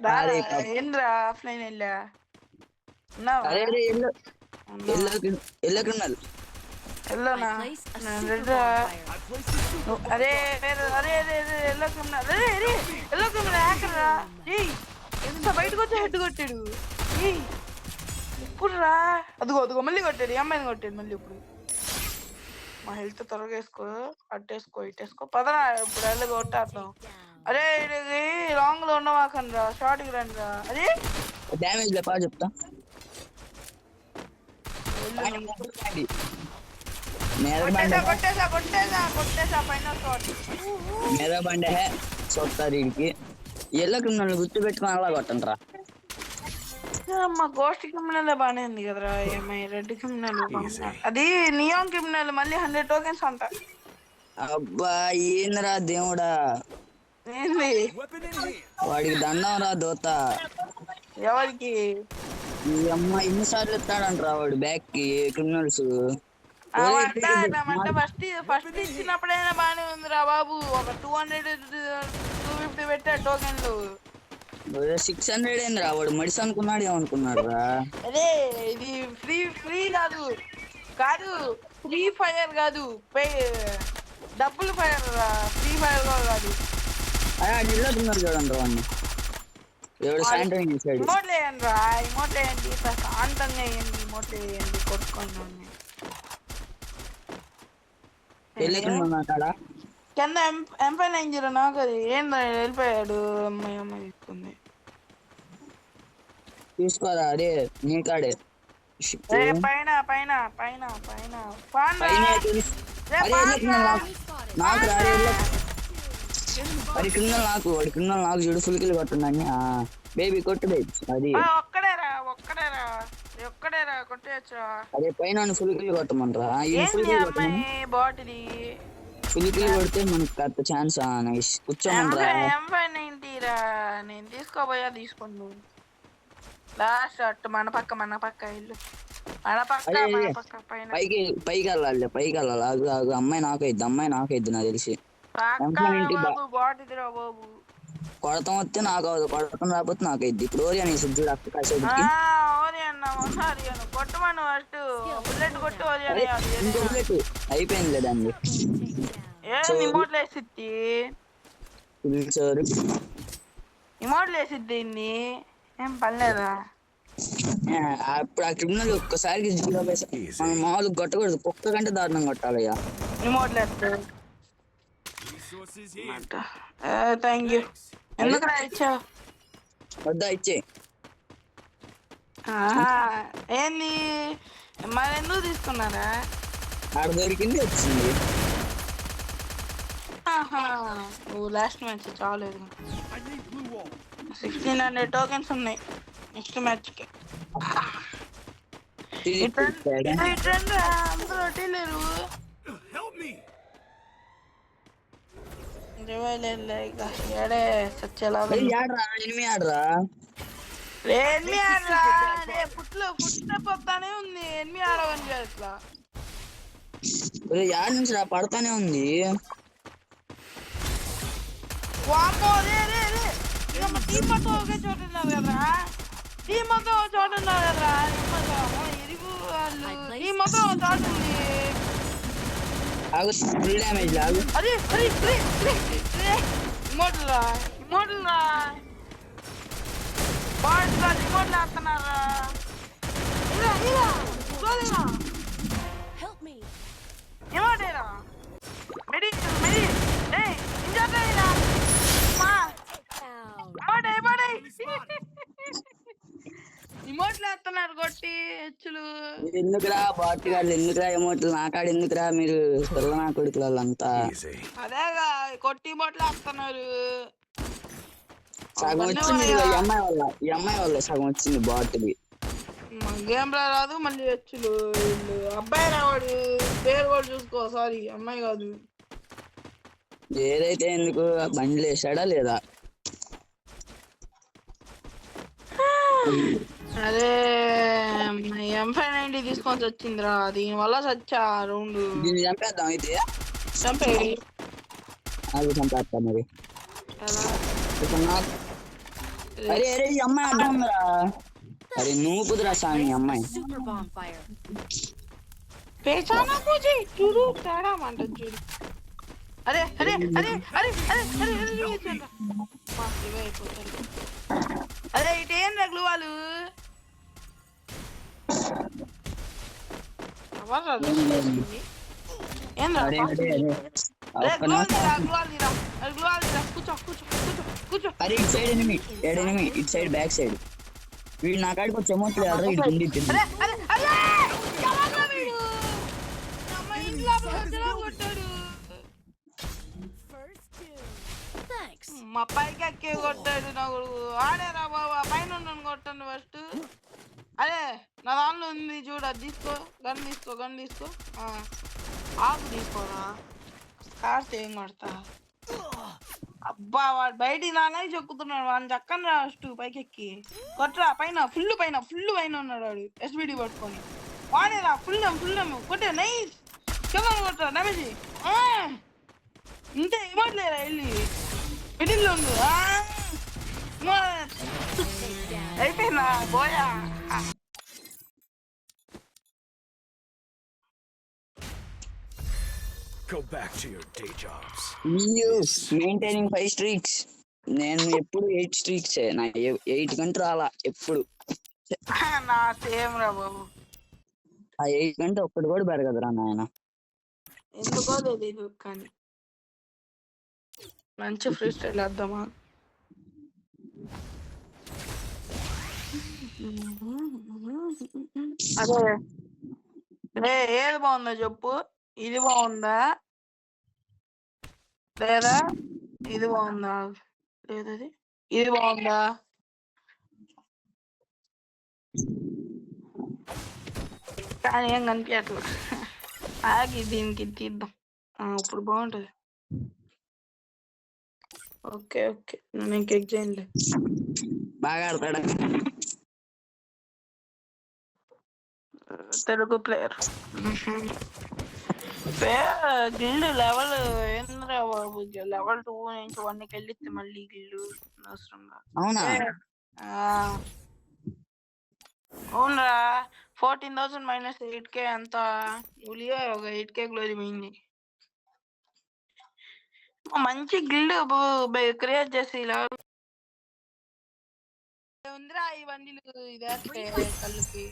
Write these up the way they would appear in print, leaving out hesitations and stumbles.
రారా అరే ఏంద్రా ఆఫ్లైన్ వెళ్ళా ఉన్నావా అరే అరే ఎల్లో ఉన్నావా ఎల్లో క్రిమినల్ వెళ్ళనా అరే అరే అరే అరే ఎల్లో క్రిమినల్ అరే అరే ఎల్లో క్రిమినల్ హ్యాకర్ రా ఏయ్ ఎంత బయటకు వచ్చి హెడ్ కొట్టాడు ఏయ్ ఇప్పుడు రా అదిగో అదిగో మళ్ళీ కొట్టాడు ఈ అమ్మాయిని కొట్టాడు మళ్ళీ ఇప్పుడు మా హెల్త్ త్వరగా వేసుకో అట్టేసుకో ఇట్టేసుకో పదరా ఇప్పుడు వెళ్ళి కొట్టాడుతాం అరే ఇది లాంగ్ లో ఉన్నవాకండి రా షార్ట్ కి రండి రా అదే డ్యామేజ్ లేపా చెప్తా కొట్టేసా పైన షార్ట్ మేరా బండే చూస్తారు వీడికి ఎల్లో క్రిమినల్ గుర్తు పెట్టుకుని అలా కొట్టండి రా మా గోస్ట్ క్రిమినల్ బానే ఉంది కదరా ఏమై రెడ్ క్రిమినల్ అది నియాన్ క్రిమినల్ మళ్ళీ 100 టోకెన్స్ అంట అబ్బా ఏందిరా దేవుడా ఏంది వాడికి దండం రా దోత ఎవరికి ఈ అమ్మ ఇన్నిసార్లు ఎత్తాడంటరా వాడు బ్యాక్ కి క్రిమినల్స్ అంటే ఫస్ట్ ఇచ్చినప్పుడైనా బానే ఉందిరా బాబు ఒక 200 250 పెట్టా టోకెన్లు 600 ఏందిరా వాడు మడిసి అనుకున్నాడు ఏమనుకున్నాడు రా అదే ఇది ఫ్రీ కాదు ఫ్రీ ఫైర్ కాదు డబ్బులు ఫైర్ రా ఫ్రీ ఫైర్ కాదు అదే జిల్లా తిన్నారు చూడండి వాడిని ఎవడు శానిటైజింగ్ చేశాడు ఇమోట్లు వేయండి రా ఇమోట్లు వేయండి ప్రశాంతంగా వేయండి ఇమోట్లు వేయండి కొట్టుకోండి వెళ్ళకుండా కింద M590 నాకు అది ఏంద్రా వెళ్ళిపోయాడు అమ్మాయి తీసుకుంది తీసుకోరా అదే నీ కాడే పైన పైన పైన పైన నాకు అది క్రిమినల్ నాకు వాడి క్రిమినల్ నాకు చూడు ఫుల్ కిల్ కొట్టండి బేబీ కొట్టు బేబీ అది ఒక్కడేరా కొట్టేయచ్చు అదే పైన ఫుల్ కిల్ కొట్టమంటారా ఫుల్ కిల్ కొడితే మనకి పెద్ద ఛాన్స్ కూర్చోమంటారా M590 రా నేను తీసుకోబోయా తీసుకోండి లాస్ట్ అట్టు మన పక్క ఇల్లు మన పక్క పైన పైకి వెళ్ళాలి ఆగు అమ్మాయి నాకైద్ది నాకు తెలిసి కొడతాం వస్తే నాకు అవదు కొడతాం రాకపోతే నాకైద్ది ఇప్పుడు ఓరియా నీ సుజ్జుడు అక్క కాసేపటికి అయిపోయింది దాన్ని ఇమోట్లు వేసిద్ది ఏం పర్లేదా అప్పుడు ఆ క్రిమినల్ ఒక్కసారికి మనం మామూలు కొట్టకూడదు కుక్క కంటే దారుణం కొట్టాలయ్యా థ్యాంక్ యూ ఎందుకు ఇచ్చావు వద్దా ఇచ్చే ఏంది మరి ఎందుకు తీసుకున్నారా ఆడ దొరికింది వచ్చింది నువ్వు లాస్ట్ మ్యాచ్ చాలేదు 1600 టోకెన్స్ ఉన్నాయి నెక్స్ట్ మ్యాచ్ కి అందరూ లేరు ఏడే సచ్చేలా పుట్లో పొత్తానే ఉంది ఎనిమి ఆడవని అట్లా యాడ్ నుంచి పడతానే ఉంది టీం మొత్తం ఒకే చోట ఉన్నారు కదరా టీం మొత్తం ఒక చోట ఉన్నారు కదరా ఇరుగు వాళ్ళు టీం మొత్తం ఒక చోట ఉంది అదే ఇమోట్లా ఇమోట్లు వేస్తున్నారా ఇమోటేరా మెడి ఇమోట్లు వేస్తున్నారు కొట్టి హెచ్చులు ఎందుకురా బాట్ గాళ్ళు ఎందుకురా ఎమోట్లు నాకాడు ఎందుకురా మీరు పిల్ల నా కొడుకులు వాళ్ళంతా అదేగా కొట్టి ఇమోట్లు వేస్తున్నారు సగం వచ్చింది ఈ అమ్మాయి వల్ల సగం వచ్చింది బాట్ది గేమ్ రాదు మళ్ళీ హెచ్చులు అబ్బాయి రావాడు పేరు కూడా చూసుకో సారీ అమ్మాయి కాదు ఏదైతే ఎందుకు బండ్లు వేసాడా లేదా అరే M590 తీసుకొని వచ్చిందిరా దీని వల్ల సచ్చా రౌండ్ దీన్ని చంపేద్దాం అయితే చంపేస్తా మరి అరే అరే ఈ అమ్మాయి అడ్డం ఉందిరా. అరే నువ్వు కుదురా స్వామి అమ్మాయి. Super bonfire. పేచానా పూజి చూడు తేడా అంట చూడు. అరే అరే అరే అరే అరే అరే అరే ఇటు ఏం రగులు వాళ్ళు ఏం అరే అరే అరే ఒక్క నిమిషం. కూర్చో కూర్చో కూర్చో కూర్చో. అరే ఇటు సైడ్ ఎనిమి ఇటు సైడ్ బ్యాక్ సైడ్. వీడు నా కాడికి వచ్చి అమౌంట్ లేడరా ఇటు గుండి తింది. అరే అరే అరే ఎవరా వీడు అమ్మ ఇంట్లో మధ్యలో కొట్టాడు. First kill. Thanks. మా పైకి ఎక్కి కొట్టాడు నా కొడుకు. ఆడేరా బాబా పైన ఉన్నాను కొట్టండి ఫస్ట్. అరే నా దానిలో ఉంది చూడు అది తీసుకో. గన్ తీసుకో ఆకు తీసుకోరా. స్కార్స్ ఏం కొడతా. అబ్బా వాడు బయటికి నానే చెక్కుతున్నాడు. వాడిని చక్కని రా ఫస్ట్ పైకి ఎక్కి కొట్టరా. పైన పైన ఉన్నాడు వాడు ఎస్బిడి పట్టుకొని. వాడేరా ఫుల్ కొట్టే నైస్ చెప్పని కొట్టరా నమేసి. ఇంతే ఇవ్వట్లేరా వెళ్ళి మిడిల్లో ఉంది. అయిపోయిందా పోయా. Go back to your day jobs. Maintaining 5 streaks. నేను ఎప్పుడు 8 స్ట్రీక్స్. నా 8 గంట రాలా ఎప్పుడు. నా సేమ్ రా బాబు. ఆ 8 గంట ఒక్కటి కూడా పెరగదురా నాయన. ఎందుకో తెలీదు కానీ మంచి ఫ్రీ స్టైల్ వేద్దామా. అదే ఏది బాగుందో చెప్పు. ఇది బాగుందా లేదా ఇది బాగుందా లేదది ఇది బాగుందా. కానీ ఏం కనిపించట్లేదు. ఆగి దీనికి తీద్దాం. ఇప్పుడు బాగుంటది. ఓకే నీకు ఎగ్జామ్ బాగా ఆడతాడా తెలుగు ప్లేయర్. గిల్డ్ లెవెల్ ఏంద్రా బాబు. లెవెల్ 2 నుంచి 1కి వెళ్ళిస్తే మళ్ళీ గిల్డ్ అవసరంగా. అవునా అవునరా 14,000 మైనస్ 8K అంతా ఉలియా ఒక 8K గ్లోరీ పోయింది. మంచి గిల్డ్ క్రియేట్ చేసి ఇలా ఉందిరా ఈ బండిలు. ఇదేస్తే కళ్ళుకి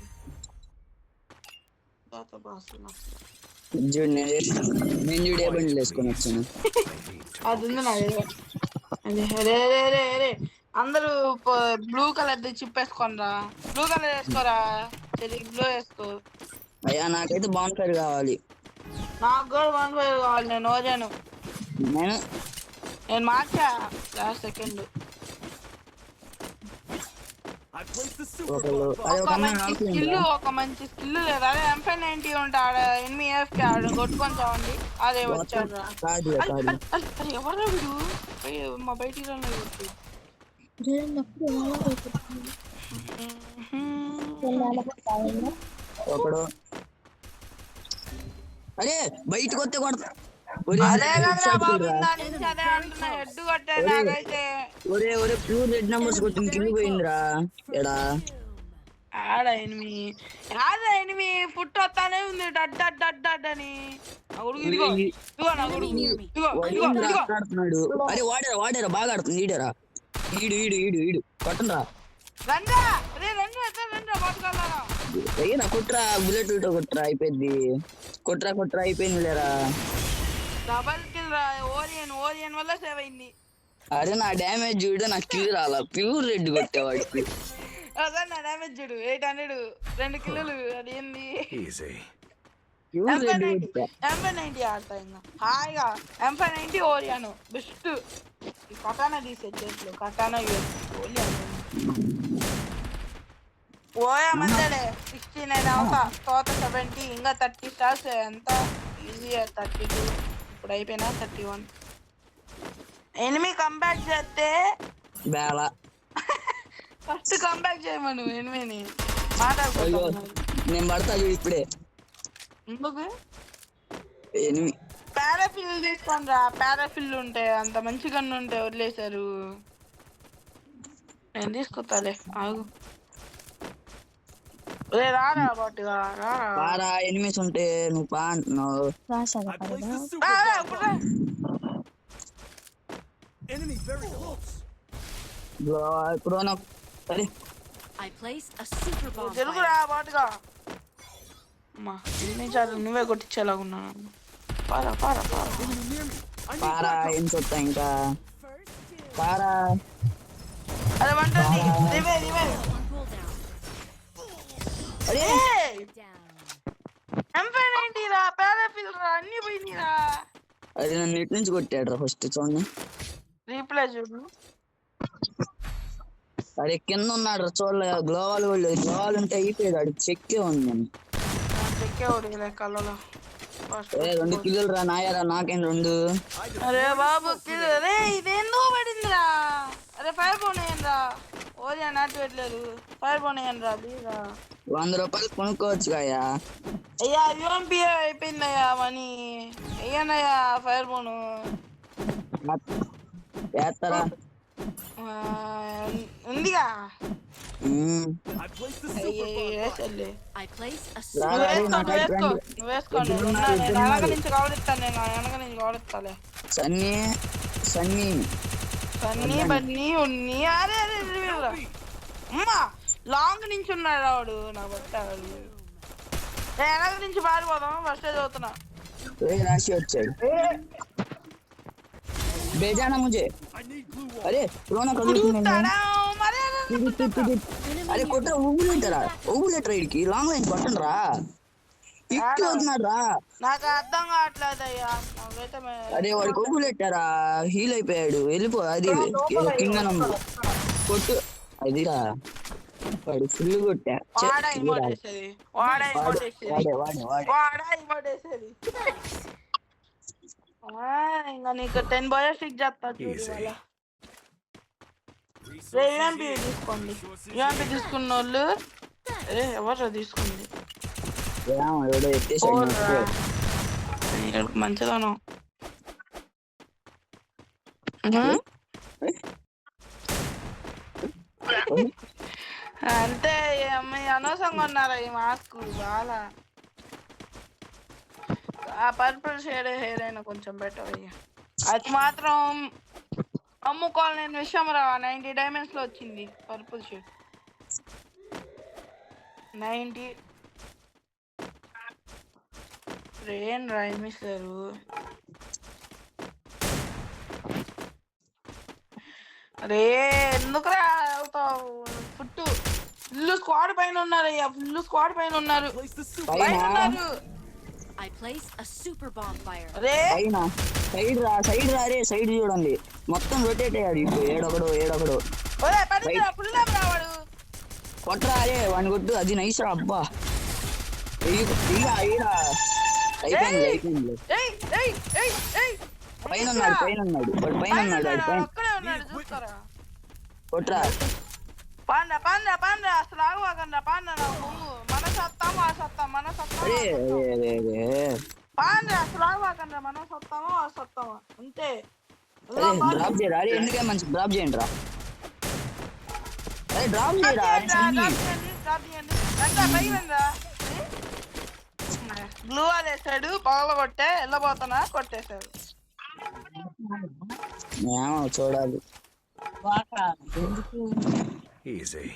చూడు నేను చూడు ఏ బండిలు వేసుకొని వచ్చాను. అది ఉంది నా అదే అందరూ బ్లూ కలర్ చిప్ వేసుకోనరా. బ్లూ కలర్ వేసుకోరా. బ్లూ వేసుకో. అయ్యా నాకైతే బాన్ఫైర్ కావాలి. నాకు కూడా బాన్ఫైర్ కావాలి. నేను ఓజాను. నేను మార్చా లాస్ట్ సెకండ్. ఒక మంచి స్కిల్ లేదా. అదే M590 ఉంటాడు ఎనిమిది AFK ఆడు కొట్టుకొని చావండి. అదే వచ్చాడు. ఎవరు వీడు మా బయటికి కొట్టు. ఒకడు అరే బయటకు వస్తే కొడతా. ఒరే ప్యూర్ రెడ్ నంబర్స్ కొట్టిన కింద పోయిందిరా. ఎడా ఆడ ఎనిమి ఫుట్ వస్తానే ఉంది. డడ్ అని ఆడుతున్నాడు. అరే వాడారా బాగా ఆడుతుంది. ఈడరా ఈడు కొట్టరా. కుట్రా బుల్లెట్ కొట్రా అయిపోయింది. కొట్రా అయిపోయింది లేరా. డబల్ కిల్ రా. ఓరియన్ వల్ల సేవ్ అయింది. అరే నా డ్యామేజ్ చూడు. నాకు కిల్ రాలా. ప్యూర్ రెడ్ కొట్టేవాడికి. అదే నా డ్యామేజ్ చూడు 800 2 కిల్లులు. అది ఏంది M590 ఆడతా ఇంకా హాయిగా. M590 ఓరియాను best. కటానా తీసే చేతిలో కటానా ఓయా మందడే 69 అవుతా. 70 ఇంకా 30 స్టార్స్ ఎంత ఈజీ. 32 ఇప్పుడు అయిపోయినా 31. ఎనిమి కంబ్యాక్ చేస్తే బేలా ఫస్ట్ కంబ్యాక్ చేయమను ఎనిమిని మాట్లాడుకుంటాను. నేను పడతా చూడు ఇప్పుడే. ఎందుకు ఎనిమి పారాఫిల్ తీసుకోండి రా. పారాఫిల్ ఉంటే అంత మంచి గన్ను ఉంటే వదిలేశారు. నేను తీసుకొస్తాలే ఆగు. రే రారా బాటుగా రారా. పారా ఎనిమిస్ ఉంటే నువ్వు పా అంటున్నావు. I placed the super రారా bomb ఇప్పుడు bomb. Enemy very close. ఇప్పుడు నాకు సరే I place a super bomb తెలుగురా fire. బాటుగా. అమ్మా ఎన్నిసార్లు నువ్వే కొట్టించేలాగా ఉన్నాను. పారా పారా పారా. Enemy near me. I need para backup. ఏం చూస్తా ఇంకా పారా అరే వంటది రివే రివే. One cooldown. అరే Down. ఎంపైర్ ఏంటిరా పారాఫిల్ రా అన్ని పోయినరా. అది నన్ను ఇటు నుంచి కొట్టాడు రా ఫస్ట్ చూడండి. రీప్లే చూడు. అరే కింద ఉన్నాడు రా చూడలే. గ్లోవాల్ కూడా లేదు. గ్లోవాల్ ఉంటే అయిపోయాడు. అడి చెక్కే ఉంది నేను. చెక్కేవాడు కళ్ళలో. 2 కిలోలు రా నాయరా. నాకేం 2. అరే బాబు కిల్ రే ఇదేందో పడిందిరా. అరే ఫైర్ బోనేయన్ రా. ఓరియా నాటి పెట్టలేదు. ఫైర్ బోనేయన్ రా బీరా. 100 రూపాయలు కొనుక్కోవచ్చు కాయా. అయ్యా యూఎంపీ అయిపోయిందయ్యా మనీ. అయ్యానయ్యా ఫైర్ బోను. చేస్తారా ఉందిగా. I placed the super bomb bomb. వేసలే. I place a Ra, super ra, నువ్వు ra. వేసుకో నువ్వు వేసుకో. నేను వెనక నుంచి కావలిస్తాను. నేను వెనక నుంచి కావలిస్తాలే. సన్నీ సన్నీ సన్నీ బన్నీ ఉన్ని. అరే అరే రివ్యూరా. అమ్మా లాంగ్ నుంచి ఉన్నాడు వాడు. నా పట్టాడు. వెనక నుంచి పారిపోదాం. ఫస్ట్ చదువుతున్నా. రాశి వచ్చాడు. బేజానా ముజే. I need glue wall. అరే రోనా కదులుతుంది. మరి అరే కొట్టరా ఊగులేటరా ఇడికి. లాంగ్ లైన్ కొట్టండి రా. ఇక్కి అవుతున్నాడు రా. నాకు అర్థం కావట్లేదు అయ్యా. నాకైతే అరే వాడికి ఊగులెట్టారా. హీల్ అయిపోయాడు. వెళ్ళిపో. అది కింద నంబర్ కొట్టు. అదిరా వాడు ఫుల్ కొట్టా. వాడా ఇమోట్ వేసేది. వాడా ఇమోట్ వేసేది. వాడే వాడే వాడే వాడా ఇమోట్ వేసేది. ఇంకా నీకు 10 బాయర్ స్టిక్ చేస్తా చూడు వాళ్ళ. రే యూఎంపీ తీసుకోండి. యూఎంపీ తీసుకున్న వాళ్ళు ఎవరు తీసుకుంది. ఎవడో ఎత్తేసాడు. మంచిదనం. అంటే అనవసరంగా ఉన్నారా ఈ మాస్క్. బాగా ఆ పర్పుల్ షేడ్ హెయిర్ అయినా కొంచెం బెటర్ అయ్యా. అది మాత్రం అమ్ముకోవాలి. నేను విషయం రా 90 డైమండ్స్ లో వచ్చింది పర్పుల్ షేడ్. 90 రేన్ రాయిమిస్తారు. అరే ఎందుకురా అవుతావు. ఫుల్ స్క్వాడ్ పైన ఉన్నారయ్యా. ఫుల్ స్క్వాడ్ పైన ఉన్నారు. Place the super. పైన ఉన్నారు. I place a super bomb fire. రే పైన సైడ్ రా రే. సైడ్ చూడండి మొత్తం రొటేట్ అయ్యాడు. ఇప్పుడు ఏడొకడు ఒరే పడిందిరా. ఫుల్ రావాడు. కొట్టరా అరే వాడిని కొట్టు. అది నైస్ రా. అబ్బా అయిపోయింది. ఏయ్ ఏయ్ ఏయ్ ఏయ్ పైన ఉన్నాడు వాడు పైన ఉన్నాడు. అక్కడే ఉన్నాడు చూస్తారా. కొట్రా. పాండ్రా అసలు ఆగవాకండ్రా. పాండ్రా నా పొంగు. మన సత్తాము ఆ సత్తాం. మన సత్తాము పాండ్రా అసలు ఆగవాకండ్రా. మనం సత్తాము ఆ సత్తాము అంతే. డ్రాప్ చేయరా. అరే ఎందుకే మంచి డ్రాప్ చేయండి రా. అరే డ్రాప్ చేయరా. డ్రాప్ చేయండి. రండి పై రండిరా. గ్లూ వేసాడు. పగల కొట్టే వెళ్ళబోతున్నా. కొట్టేశాడు. ఏమో చూడాలి. Easy.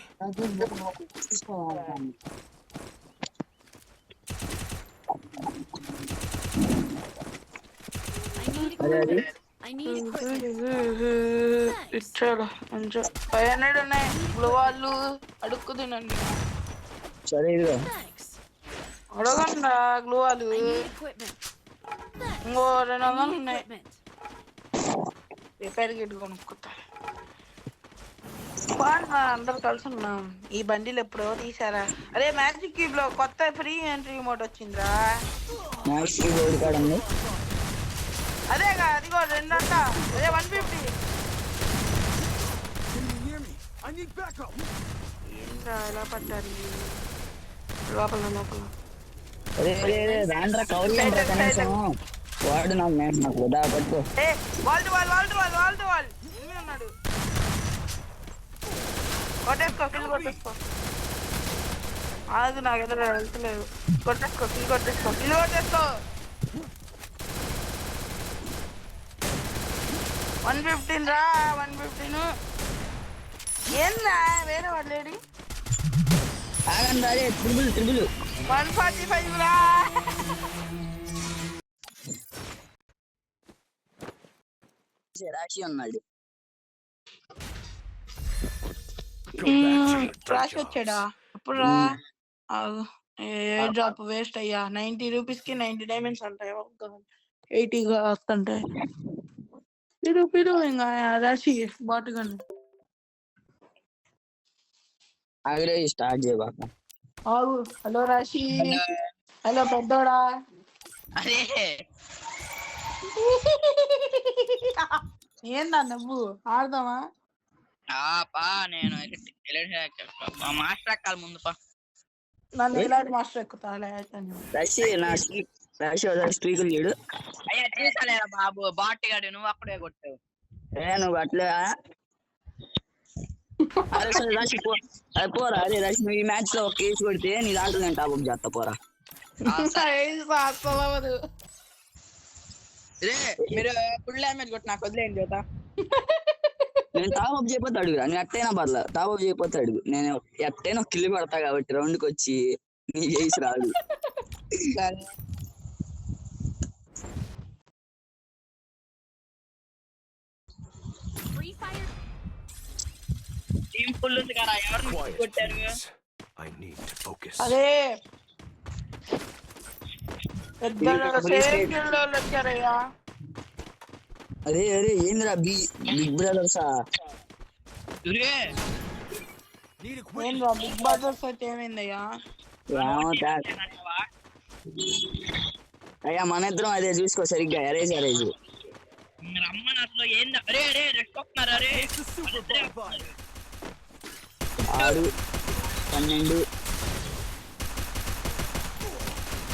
I need equipment. ఇచ్చాడు మంచిగా 500 ఉన్నాయి. గ్లూ వాళ్ళు అడుక్కు తినండి. సరే ఇదిగో Thanks. అడగండి గ్లూ వాళ్ళు. I need equipment. ఇంకో 200 I need ఉన్నాయి. equipment. రిపేర్ కిట్ కొనుక్కుంటా. బాగా అందరు కలిసి ఉన్నాం. ఈ బండిలు ఎప్పుడో తీసారా. అరే మ్యాజిక్ క్యూబ్ లో కొత్త ఫ్రీ ఎంట్రీ మోడ్ వచ్చిందిరా. మ్యాక్స్ బోర్డు కాడండి. అదేగా అదిగో 2 అంట. అదే 150. Enemy near me. I need backup. ఏంట్రా ఎలా పడ్డారు లోపల. అరే రాండ్రా కవర్ చేయండి కనీసం. వాడు నాకు వదా పట్టుకో. ఏ వాల్ట్ వాల్ ఎనిమిది ఉన్నాడు. కొట్టేసుకో కిల్ కొట్టేసుకో ఆగు నాకు ఎదురు వెళ్తలేదు కొట్టేసుకో కిల్ కొట్టేసుకో 115 రా 115 ఏందా వేరే వాడు లేడి ఆగండి అదే త్రిబుల్ 145 రా రాశి ఉన్నాడు ట్రాష్ వచ్చాడా అప్పుడు రా ఏ డ్రాప్ వేస్ట్ అయ్యా 90 రూపీస్ కి 90 డైమండ్స్ అంటాయి 80 వస్తుంటాయి పిలు ఇంకా రాశి బాటుగాని ఆగరే స్టార్ట్ చేయబాక ఆగు హలో రాశి హలో పెద్దోడా అరే ఏందా నువ్వు ఆడదామా పా నేను మాస్టర్ ఎక్కాలి ముందు పా నన్ను ఇలాంటి మాస్టర్ ఎక్కుతాలే స్ట్రీకులు చూడు అయ్యా తీసాలేరా బాబు బాటిగాడు నువ్వు అక్కడే కొట్టావు నువ్వు అట్లే అరే సరే రాశి పోరా అరే రాశి నువ్వు ఈ మ్యాచ్ లో ఒక కేసు కొడితే నీ దాంట్లో నేను టాప్ అప్ చేస్తా పోరా మీరు ఫుల్ డ్యామేజ్ కొట్టి నాకు వదిలేయండి చూద్దా నేను టాప్ అప్ చేయకపోతే అడుగురా నేను ఎట్టైనా పర్లే టాప్ అప్ చేయకపోతే అడుగు నేను ఎట్టైనా ఒక కిల్లు పడతా కాబట్టి రౌండ్కి వచ్చి నీ చేసి రాదు Free fire. టీం ఫుల్ ఉంది కదా ఎవరిని Quiet, కొట్టారు please. I need to focus. అదే వచ్చారయ్యా అరే ఏందిరా బిగ్ బ్రదర్సా Need a quick. ఏంద్రా బిగ్ బాజర్స్ అయితే ఏమైందయ్యా అయ్యా మన ఇద్దరం అదే చూసుకో సరిగ్గా erase It's the super bonfire.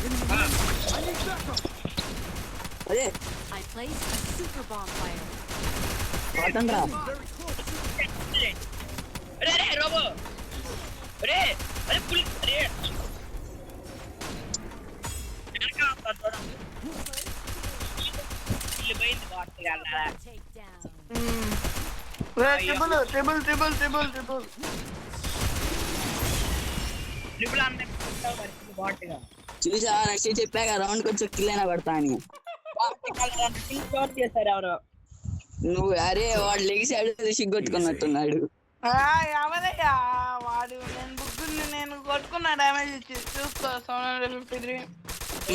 6 12 I need backup. అదే I placed a super bonfire. పట్టండ్రా Very close. Take down. Triple చూసా నెక్స్ట్ చెప్పాక రౌండ్ వచ్చి కిల్లైనా పడతా అని నువ్వు అరే వాడు లెగిసాడు సిగ్గొట్టుకున్నట్టున్నాడు ఎవరయ్యా వాడు నేను కొట్టుకున్నా డ్యామేజ్ ఇచ్చి చూసుకో 753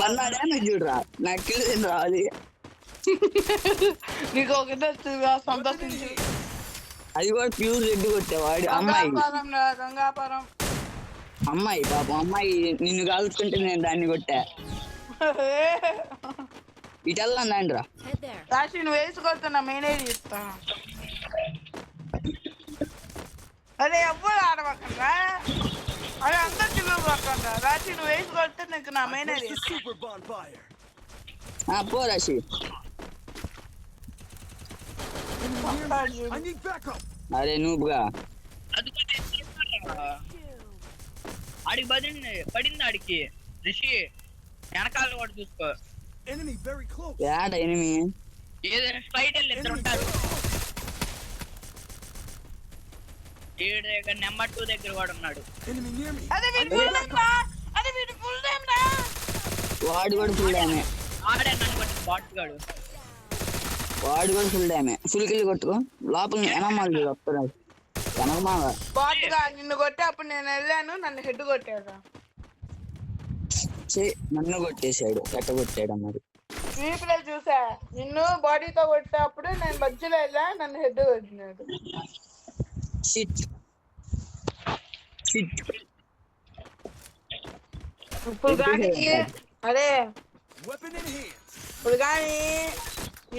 మళ్ళా డ్యామేజ్ చూడరా నాకు కిల్ రావాలి నీకు ఒక సంతోషించు అది కూడా ప్యూర్ రెడ్ కొట్టేవాడు గంగాపురం అమ్మాయి పాపం అమ్మాయి నిన్ను కాల్చుకుంటే నేను దాన్ని కొట్టా ఇటు వెళ్ళండి రా Head there. రాశి నువ్వు వేసుకొస్తున్నా మేనేజ్ ఇస్తా అదే ఎవ్వరు ఆడవకుండా అదే అందరు చిల్లకుండా రాశి నువ్వు వేసుకొస్తే నీకు నా manage It's the super bonfire. పో రాశి I need backup. అరే నువ్వుగా ఆడికి పడింది ఆడికి రిషి వెనకాల వాడు చూసుకో Enemy very close. ఏడ ఎనిమి ఏదైనా స్ట్రైట్ వెళ్ళి ఇద్దరు ఉంటారు నెంబర్ 2 దగ్గర వాడు ఉన్నాడు Enemy near me. అదే వీడు ఫుల్ టైం రా అదే వీడు ఫుల్ టైం రా వాడు కూడా ఫుల్ డ్యామే ఆడే నన్ను కొట్టి బాట్ గాడు ఫుల్ కిల్ కొట్టుకో లోపల ఎనమాలి వస్తారు వెనకమాల బాట్గా నిన్ను కొట్టి అప్పుడు నేను వెళ్ళాను నన్ను హెడ్ కొట్టాడు నన్ను కొట్టేశాడు ఎట్ట కొట్టాడు మరి స్వీప్లో చూసా నిన్ను బాడీతో కొట్టేటప్పుడు నేను మధ్యలో వెళ్ళా నన్ను హెడ్ కొట్టినాడు షిట్ ఇప్పుడు కానీ అరే Weapon in hands. ఇప్పుడు కానీ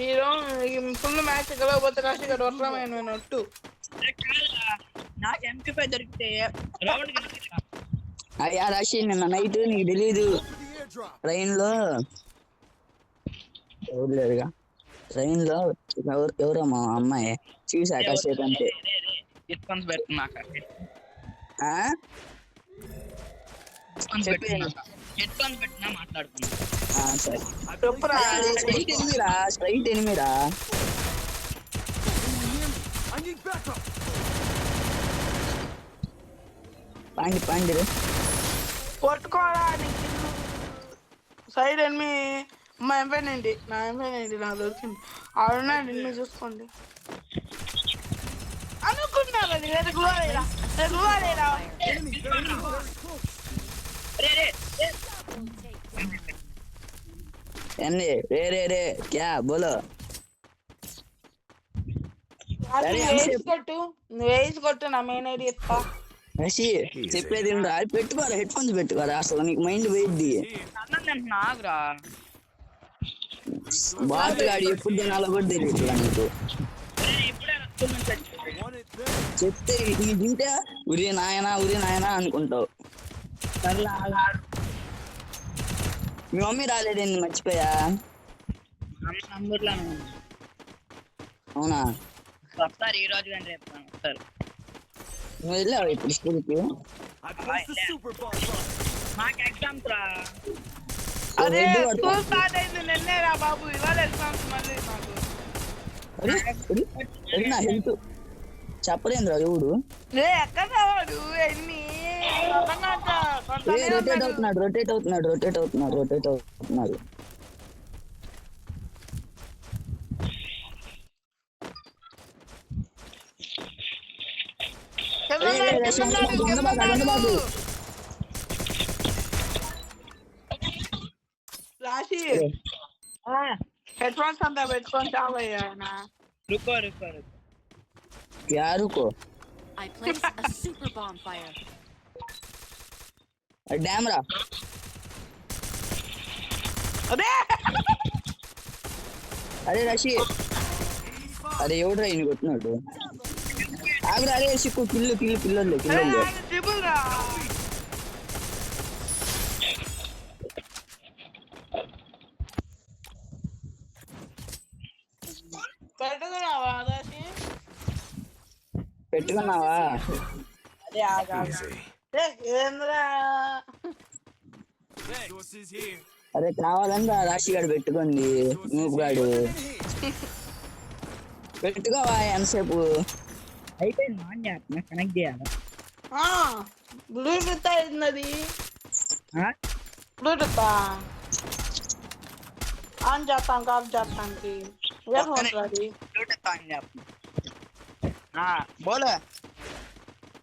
ఈ ఫుల్ మ్యాచ్ గెలవబోతే రాసి ఇక్కడ వర్షమైన ఒట్టు నాకు MP5 దొరికితే రౌండ్ అయ్యా రాశి నిన్న నైట్ నీకు తెలీదు For the airdrop. ట్రైన్ లో ఎవరు లేరుగా ట్రైన్ లో ఎవరమ్మా అమ్మాయి చూసా కాసేపు అంతే రెస్పాన్స్ పెడుతున్నా ఆ? చెప్పేయండి. హెడ్ ఫోన్స్ పెట్టినా మాట్లాడుకున్నాం. ఆ, సరే చెప్పురా స్ట్రైట్ ఎనిమిరా స్ట్రైట్ ఎనిమిరా I need backup. పాండి రే కొట్టుకోవడానికి సైడ్ ఎనిమి మా ఎంపైనండి నా ఎంపైనండి నాకు దొరికింది ఆడున్నాడు ఎనిమి చూసుకోండి అనుకున్నారు అది రెగ్యులరేరా Enemy very close. రే రే రే. ఏంది రే క్యా బోలో నువ్వు వేసి కొట్టు నా మెయిన్ ఐడి ఇస్తా రషి చెప్పేది ఏంట్రా? అది పెట్టుకోరా హెడ్ ఫోన్స్ పెట్టుకోరా అసలు నీకు మైండ్ పోయిద్ది అన్నం తింటున్నా ఆగురా. బాట్ గాడి ఎప్పుడు తినాలో కూడా తెలియదు నీకు రే, ఇప్పుడే స్కూల్ నుంచి వచ్చి Want it there. చెప్తే నీ తింటే ఉరి నాయనా అనుకుంటావు సర్లే ఆగు. మీ మమ్మీ రాలేదేంది మర్చిపోయా అమ్మ నంబర్లో అవునా వస్తారు ఈ రోజు కానీ రేపు కానీ వస్తారు. నువ్వు వెళ్ళావు ఇప్పుడు స్కూల్కి I placed the super bomb fire. మాకు ఎగ్జామ్స్ రా. అదే రెడ్డి వాడు స్కూల్ స్టార్ట్ అయింది నిన్నేరా బాబు ఇవాళ ఎగ్జామ్స్ మళ్ళీ నాకు నా హెల్త్ చెప్పలేదురా ఎవడు ఎక్కడ రావాడు ఎన్ని రొటేట్ అవుతున్నాడు రాశి హెడ్ ఫోన్స్ అంతా పెట్టుకొని చావయ్యా రుకో రుకో రుకో. యారుకో I placed a super bonfire. Dam రా అదే అరే రషి అరే ఎవడు రా ఈయన కొట్టినాడు ఆగురా అరే సిక్కు పిల్లలు ట్రిపుల్ రా పెట్టుకున్నావా రాశి పెట్టుకున్నావా అదే ఆగా ఏంద్రా Sources here. అరే కావాలని రాశి గాడు పెట్టుకోండి నూపు గాడు పెట్టుకోవా ఎంతసేపు అయిపోయింది ఆన్ చేస్తున్నా కనెక్ట్ చేయాలి. బ్లూటూత్ అయింది బ్లూటూత్ ఆన్ చేస్తాం కాల్ చేస్తానికి ఇయర్ ఫోన్స్ అది బ్లూటూత్ ఆన్ చేస్తున్నా. బోలో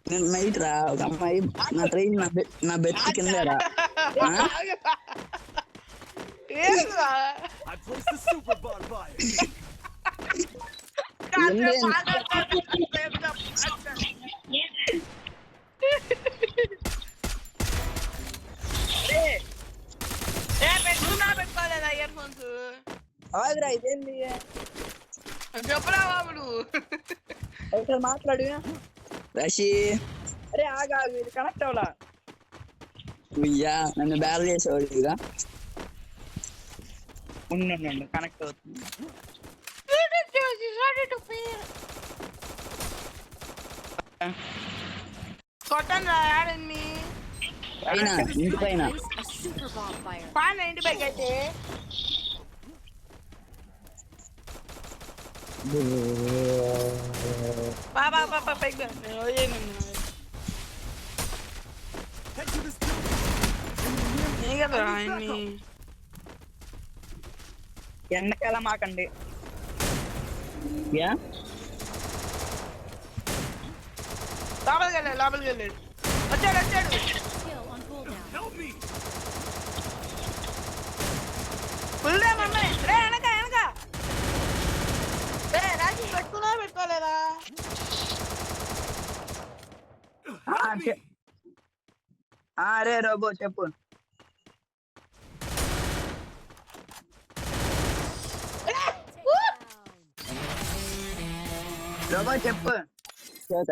నేను నైట్ రా ఒక అమ్మాయి నా ట్రైన్ నా బెత్ కింద రా ఏంద్రా I placed the super bomb fire. పెట్టుకోలేదా ఇయర్ ఫోన్స్ ఆగురా ఇదేంది చెప్పరా బాబుడు ఒకసారి మాట్లాడు. రషి అరే ఆగా ఇది కనెక్ట్ అవ్వలా. అయ్యా నన్ను బ్యాల్ చేసేవాడు ఇక ఉండు కనెక్ట్ అవుతుంది. కొట్టండి రా యాడన్ని పైన ఇంటి I పైన placed a super bonfire. Pan ఇంటి పైకి అయితే బాబా పాపా పైకి Head to this building. కదా ఆయన్ని ఎండకాల మాకండి. యా లోపలికి వెళ్ళాడు వచ్చాడు Kill on cooldown. Help me. Full day mummy రే వెనక రే రాజీ పెట్టుకోలేదా అరే రోబో చెప్పు. రోబో చెప్పు. చేత